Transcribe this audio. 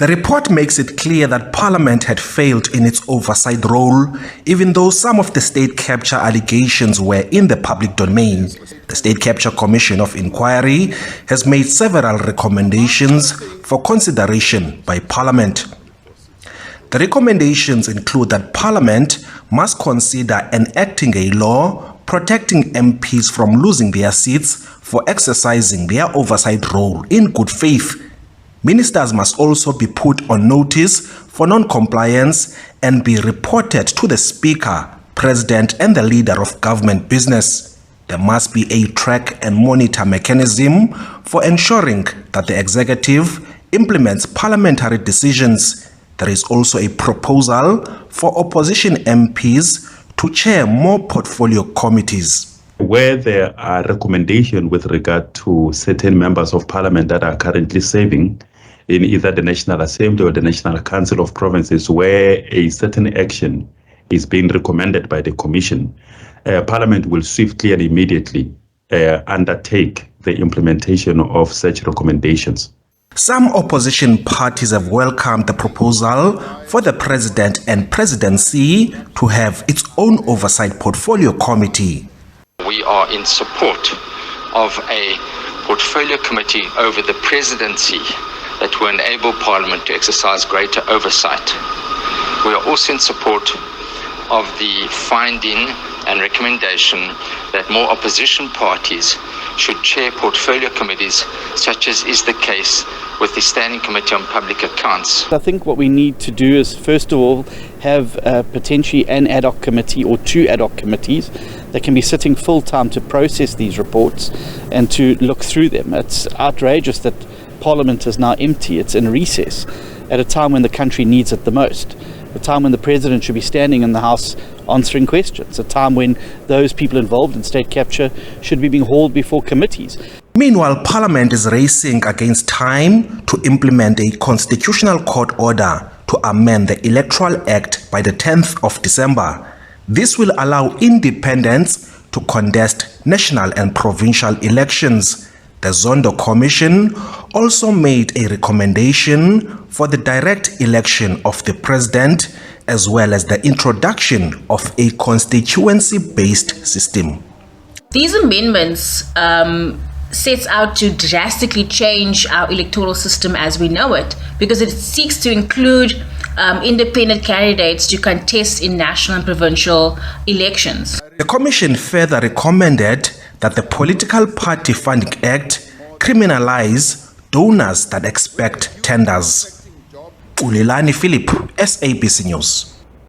The report makes it clear that Parliament had failed in its oversight role, even though some of the state capture allegations were in the public domain. The State Capture Commission of Inquiry has made several recommendations for consideration by Parliament. The recommendations include that Parliament must consider enacting a law protecting MPs from losing their seats for exercising their oversight role in good faith. Ministers must also be put on notice for non-compliance and be reported to the Speaker, President, and the leader of government business. There must be a track and monitor mechanism for ensuring that the executive implements parliamentary decisions. There is also a proposal for opposition MPs to chair more portfolio committees. Where there are recommendations with regard to certain members of parliament that are currently serving in either the National Assembly or the National Council of Provinces, where a certain action is being recommended by the Commission, Parliament will swiftly and immediately undertake the implementation of such recommendations. Some opposition parties have welcomed the proposal for the President and Presidency to have its own oversight portfolio committee. We are in support of a portfolio committee over the Presidency that will enable Parliament to exercise greater oversight. We are also in support of the finding and recommendation that more opposition parties should chair portfolio committees, such as is the case with the Standing Committee on Public Accounts. I think what we need to do is, first of all, have potentially an ad hoc committee or two ad hoc committees that can be sitting full-time to process these reports and to look through them. It's outrageous that Parliament is now empty, it's in recess, at a time when the country needs it the most, a time when the President should be standing in the House answering questions, a time when those people involved in state capture should be being hauled before committees. Meanwhile, Parliament is racing against time to implement a constitutional court order to amend the Electoral Act by the 10th of December. This will allow independents to contest national and provincial elections. The Zondo Commission also made a recommendation for the direct election of the President, as well as the introduction of a constituency-based system. These amendments sets out to drastically change our electoral system as we know it, because it seeks to include independent candidates to contest in national and provincial elections. The Commission further recommended that the Political Party Funding Act criminalize donors that expect tenders. Ulilani Philip, SABC News.